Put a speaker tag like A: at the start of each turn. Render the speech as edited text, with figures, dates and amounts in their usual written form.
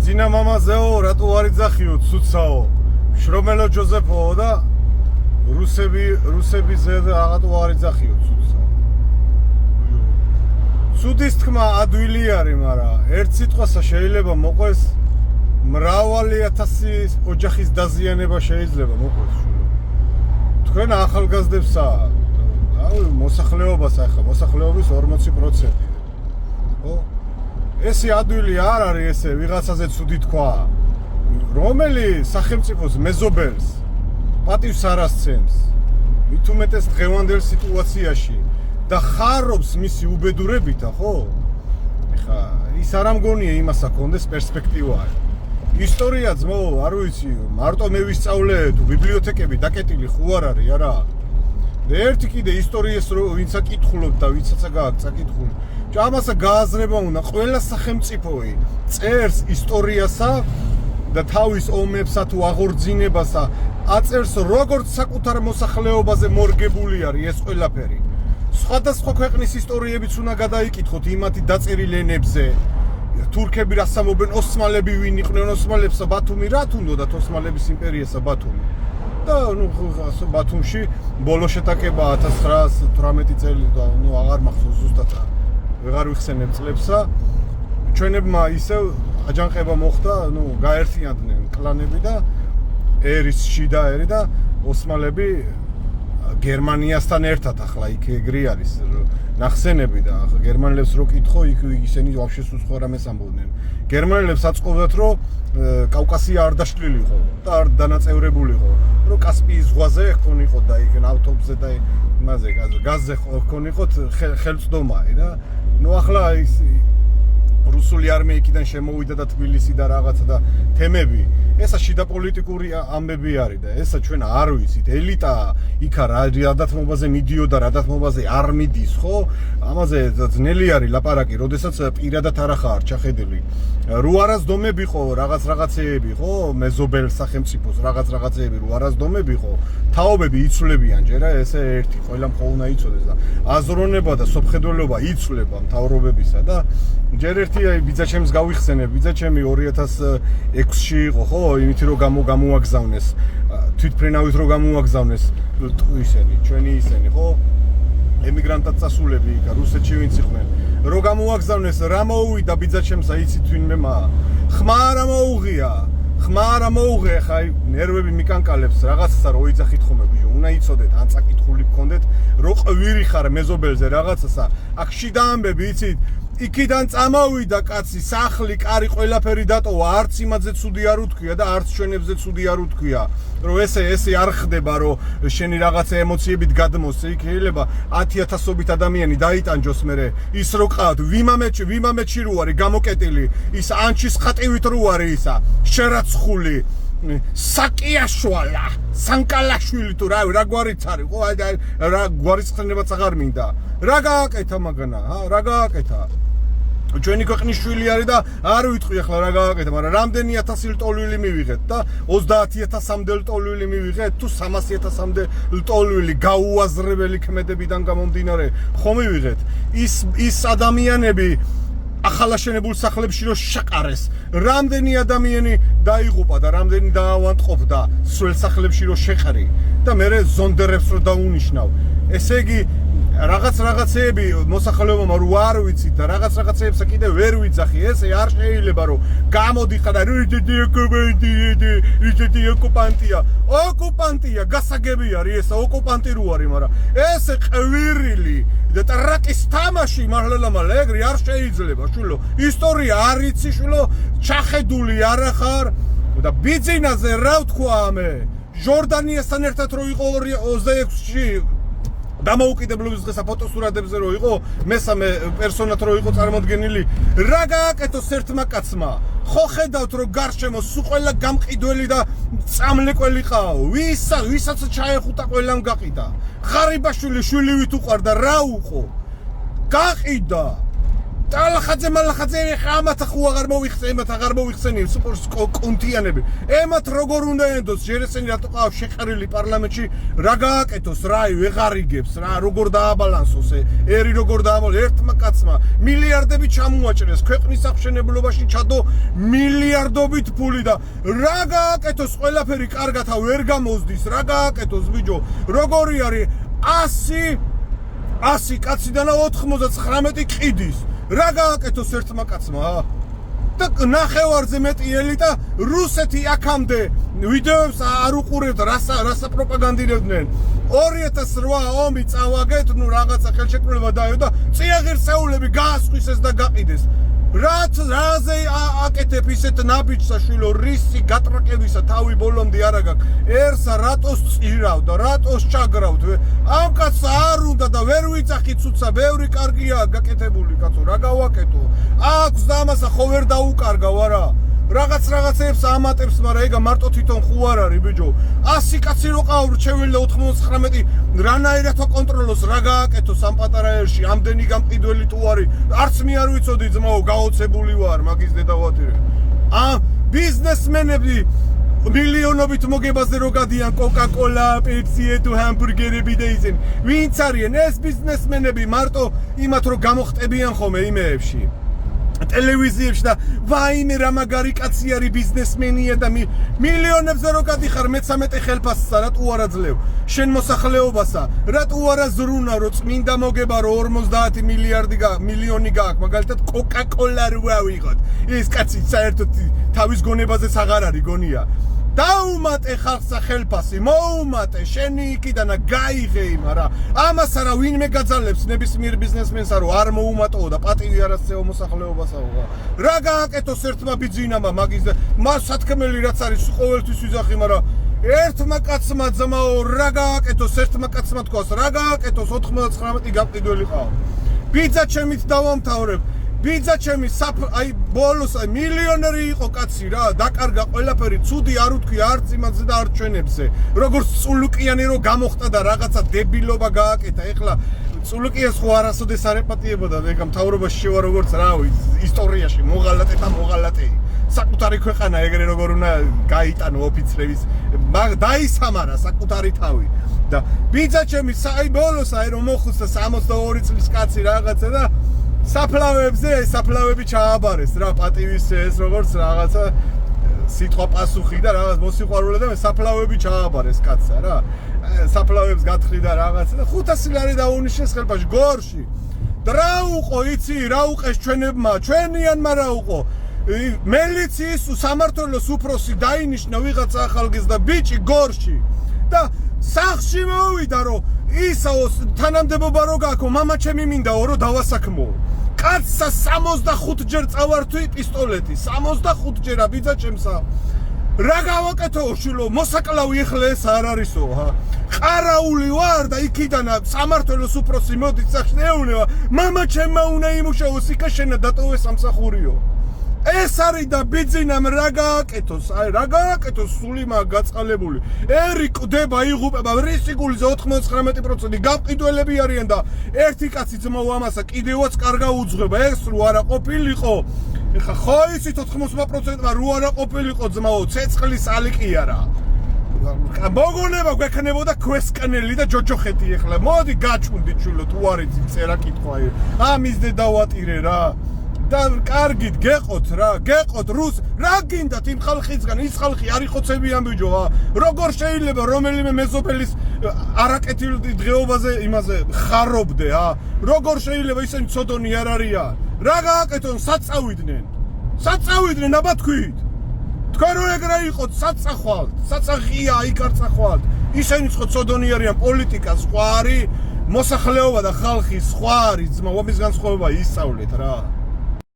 A: ბიძინა მამაზეო რატო არ იძახიოთ სუცაო შრომელო ჯოზეფო და რუსები ზე რატო არ იძახიოთ სუცაო სუდის თქმა ადვილი არის მაგრამ ერთ სიტყვასა შეიძლება მოყვეს მრავალი ათასი ოჯახის დაზიანება შეიძლება მოყვეს თქვენ ახალგაზრდებსა მოსახლეობას ახლა მოსახლეობის 40% ხო ესე ადვილი არ არის ესე ვიღაცაზე ცუდი თქვა რომელი სახელმწიფოს მეზობელს პატივს არ ასცემს მით უმეტეს დღევანდელ სიტუაციაში და ხარობს მისი უბედურებითა ხო ეხა ის არ ამგონია იმას აქონდეს პერსპექტივა ისტორია ძმო არ ვიცი მარტო მე ვისწავლე თუ ბიბლიოთეკები დაკეტილი ხო არ არის არა და ერთი კიდე ისტორიას ვინცა კითხულობ და ვინცაცა გააქვს საკითხული ამასა გააზრება უნდა ყველა სახელმწიფოი წერს ისტორიასა და თავის ომებსა თუ აღორძინებასა აწერს როგორც საკუთარ მოსახლეობაზე მორგებული არის ეს ყველაფერი სხვადასხვა ქვეყნის ისტორიებიც უნდა გადაიკითხოთ იმათი დაწერილ ენებზე თურქები რასამობენ ოსმალები ვინ იყვნენ ოსმალებსა ბათუმი რა თუნდათ ოსმალების იმპერიასა ბათუმი და ნუ ბათუმში ბოლო შეტაკება 1918 წელი და ნუ აღარ მახსოვს ზუსტად ვეღარ ვიხსენებ წლებსა ჩვენებმა ისევ აჯანყება მოხდა ნუ გაერთიანდნენ კლანები და ერის შიდა ერი და ოსმალები გერმანიასთან ერთად ახლა იქ ეგრე არის ნახსენები და გერმანელებს რო კითხო იქ ისინი ვაფშე სხვა რამეს ამბობდნენ გერმანელებს აწყობდათ რომ კავკასია არ დაშლილიყო და არ დანაწევრებულიყო რომ კასპიის ზღვაზე ხონიყო და იქ ავტობუსზე და იმაზე გაზზე ხონიყოთ ხელმწდომა და ნუ ახლა ის რუსული არმია იქიდან შემოვიდა და თბილისი და რაღაცა და თემები ესა შიდა პოლიტიკური ამბები არის და ესა ჩვენ არ ვიცით ელიტა იქა რა დათმობაზე მიდიოდა რა დათმობაზე არ მიდის ხო ამაზე ძნელი არის ლაპარაკი როდესაც პირადად არ ხარ ჩახედილი რო არასდომები ხო რაღაცეები ხო მეზობელ სახელმწიფოს რაღაცეები რო არასდომები ხო თაობები იცვლებიან ჯერა ესე ერთი ყველა მხოლოდ იცოდეს და აზროვნება და სოფხედველობა იცვლება მთავრობებისა და ჯერ ერთი აი ბიძაჩემს გავიხსენებ ბიძაჩემი 2006-ში იყო ხო იმით რომ გამოაგზავნეს თვითფრენავით რომ გამოაგზავნეს ისინი ჩვენი ისინი ხო ემიგრანტად წასულები იქა რუსეთში ვინც იყვნენ რომ გამოაგზავნეს რა მოუვიდა ბიძაჩემსა იცით ვინმე ხმა რა მოუღია ხა ნერვები მიკანკალებს რაღაცასა რო იძახით ხოლმე ბიჭო უნდა იცოდეთ ან წაკითხული გქონდეთ რო ყვირი ხარ მეზობელზე რაღაცასა აქ შიდა ამბები იცით იქიდან წამოვიდა კაცი სახლი კარი ყველაფერი დატოვა არც იმაზე ცუდი არ უთქვია და არც ჩვენებზე ცუდი არ უთქვია რომ ესე არ ხდება რომ შენი რაღაცა ემოციებით გადმოსცე იქ შეიძლება 10,000-ობით ადამიანი დაიტანჯოს მერე ის რო ყავთ ვიმამეთში რო არის გამოკეტილი ის ანჩის ხატივით რო არის ისა შერაცხული საკიაშვალა სანკალაშვილი თუ რა გვარიც არის ხო რა გვარის ხსენებაც აღარ მინდა რა გააკეთა მაგანა რა გააკეთა ჩვენი ქვეყნის შვილი არის და არ ვიტყვი ახლა რა გააკეთა მაგრამ რამდენი 1000 ლტოლვილი მივიღეთ და 30,000-მდე ლტოლვილი მივიღეთ თუ 300,000-მდე ლტოლვილი გაუაზრებელი ქმედებიდან გამომდინარე ხომ მივიღეთ ის ადამიანები ახალაშენებულ სახლებში რო შაყარეს რამდენი ადამიანი დაიღუპა და რამდენი დაავადყოფდა სულ სახლებში რო შეყარი და მე ზონდერებს რო დაუნიშნავ ესე იგი რაღაცეები მოსახლეობამ რო არ ვიცით და რაღაცეებსა კიდე ვერ ვიძახი ესე არ შეიძლება რომ გამოდიხარ და ისეთი ოკუპანტია გასაგები არის ესა ოკუპანტი რო არის მაგრამ ესე ყვირილი და ტრაკის თამაში მართლა ეგრე არ შეიძლება შულო ისტორია არ იცი შულო ჩახედული არ ხარ და ბიძინაზე რა ვთქვა მე ჟორდანიასთან ერთად რო იყო 26-ში დამოუკიდებლობის დღესა ფოტოსურათებზე რო იყო მესამე პერსონად რო იყო წარმოდგენილი რა გააკეთოს ერთმა კაცმა ხო ხედავთ რომ გარშემო სულ ყველა გამყიდველი და წამლეკველი ყაო ვისაც ჩაეხუტა ყველამ გაყიდა ხარიბაშვილი შვილივით უყარდა რა უყო გაყიდა ალახაძე მალახაძე ამათ ხო აღარ მოიხსენ, ემათ აღარ მოიხსენი სუპერს კონტიანები. ემათ როგორ უნდა ენდოს ჟერესენი რატო ყავს შეყრილი პარლამენტში რა გააკეთოს რა ვეღარ იგებს რა როგორ დააბალანსოს ერი როგორ დააბალანსოს ერთმა კაცმა მილიარდები ჩამოაჭრეს ქვეყნის აღშენებლობაში ჩადო მილიარდობით ფული და რა გააკეთოს ყველაფერი კარგათა ვერ გამოსდის რა გააკეთოს ბიჭო როგორი არის 100 კაციდან 99 ყიდის რა გააკეთოს ერთმა კაცმა და ნახევარზე მეტი ელიტა რუსეთი აქამდე ვიდეოებს არ უყურებდა რასა პროპაგანდირებდნენ 2008 ომი წავაგეთ ნუ რაღაცა ხელშეკრულება დაიო და წიაღირსეულები გაასხვისეს და გაყიდეს რაზე აკეთებ ისეთ ნაბიჯსა შვილო რისი გატრაკებისა თავი ბოლომდე არა გაქვს ერსა რატოს წირავდა რატოს ჩაგრავთ ამ კაცს არ უნდა და ვერ ვიძახი ცუცა ბევრი კარგია გაკეთებული კაცო რა გავაკეთო აქვს და ამასა ხო ვერ დაუკარგავ არა რაღაცებს ამატებს მაგრამ ეგა მარტო თვითონ ხო არ არის ბიჭო 100 კაცი რო ყავ რჩეველი და 99 რანაირად აკონტროლოს რა გააკეთოს ამ პატარა ერში ამდენი გამყიდველი თუ არის არც მე არ ვიცოდი ძმაო გაოცებული ვარ მაგის დედავატირე ბიზნესმენები მილიონობით მოგებაზე რო გადიან კოკა-კოლა, პეპსი თუ ჰამბურგერები და ისინი ვინც არიან ეს ბიზნესმენები მარტო იმათ რო გამოხტებიან ხოლმე იმეებში ტელევიზიებში და ვაიმე რა მაგარი კაცი არის ბიზნესმენია და მილიონებზე რო გადიხარ მე-13 ხელფასსა რატო არა ძლევ შენ მოსახლეობასა რატო არა ზრუნა რო წმინდა მოგება რო 50 მილიონი გააქვს მაგალითად კოკა-კოლა რო ავიღოთ ეს კაცი საერთოდ თავის გონებაზეც აღარ არის გონია დაუმატე ხალხსა ხელფასი მოუმატე შენი იქიდან გაიღე იმარა ამას არა ვინმე გაძალებს ნებისმიერ ბიზნესმენსა რომ არ მოუმატო და პატივი არ ასწეო მოსახლეობასაო რა გააკეთოს ერთმა ბიძინამა მაგის მას სათქმელი რაც არის ყოველთვის ვიზახი მაგრამ ერთმა კაცმა ძმაო რა გააკეთოს ერთმა კაცმა თქვას რა გააკეთოს 99 გამყიდველი ყავა ბიძა ჩემით დავამთავრებ ბიძა ჩემი აი ბოლოს მილიონერი იყო კაცი რა დაკარგა ყველაფერი ცუდი არ უთქვი არც იმაზე და არ ჩვენებზე როგორც წულუკიანი რო გამოხტა და რაღაცა დებილობა გააკეთა ეხლა წულუკიანს ხო არასოდეს არ ეპატიებოდა ეგ მთავრობაში შევა როგორც რა ისტორიაში მოღალატე საკუთარი ქვეყანა ეგრე როგორ უნდა გაიტანო ოფიცრების დაისამარა საკუთარი თავი და ბიძა ჩემი აი ბოლოს აი რომ მოხუცდა 62 წლის კაცი რაღაცა და საფლავები ჩააბარეს რა პატივის ეს როგორც რაღაცა სიტყვა პასუხი და რაღაც მოსიყვარულე და საფლავები ჩააბარეს კაცსა რა საფლავებს გათხრი და რაღაცა და 500 ლარი დაუნიშნეს ხელფასში გორში და რა უყო იცი რა უყეს ჩვენებმა ჩვენიანმა რა უყო მილიციის სამმართველოს უფროსი დაინიშნა ვიღაცა ახალგეს და ბიჭი გორში და სახში მოვიდა რომ ისაო თანამდებობა რო გააქო მამა ჩემი მინდაო რომ დავასაქმო კაცსა 65 ჯერ წავართვი პისტოლეტი 65 ჯერა ბიძა ჩემსა რა გავაკეთო შვილო მოსაკლავი ეხლა ეს არ არისო ყარაული ვარ და იქიდან სამმართველოს უფროსი მოდის სახში ეუნება მამა ჩემმა უნდა იმუშაოს იქა შენა დატოვე სამსახურიო ეს არის და ბიძინამ რა გააკეთოს აი რა გააკეთოს სული მაგ გაწყალებული ერი ყდება იღუპება რისიკულიზე 99% გამყიდველები არიან და ერთი კაცი ძმაო ამასა კიდევაც კარგა უძღვება ეს რო არა ყოფილიყო ეხა ხო იცით 80%-მა რო არა ყოფილიყო ძმაო ცეცხლის ალიკია რა მოგონება გვექნებოდა ქვესკნელი და ჯოჯოხეთი ეხლა მოდი გაჩვენდით შვილო თუ არ იცით წერა კითხვა ამის დე დავატირე რა და კარგით გეყოთ რა გეყოთ რუს რა გინდათ იმ ხალხისგან ის ხალხი არ იხოცებიან ბიჭო როგორ შეიძლება რომელიმე მეზობელის არაკეთილ დღეობაზე იმაზე ხარობდე როგორ შეიძლება ისინი ცოდონი არ არიან რა გააკეთონ საწავიდნენ აბა თქვით თქვენ რო ეგრე იყოთ საწახია იქ არ წახვალთ ისინი ხო ცოდონი არიან პოლიტიკა სხვა არის მოსახლეობა და ხალხი სხვა არის ძმა ომის განსხვავება ისწავლეთ რა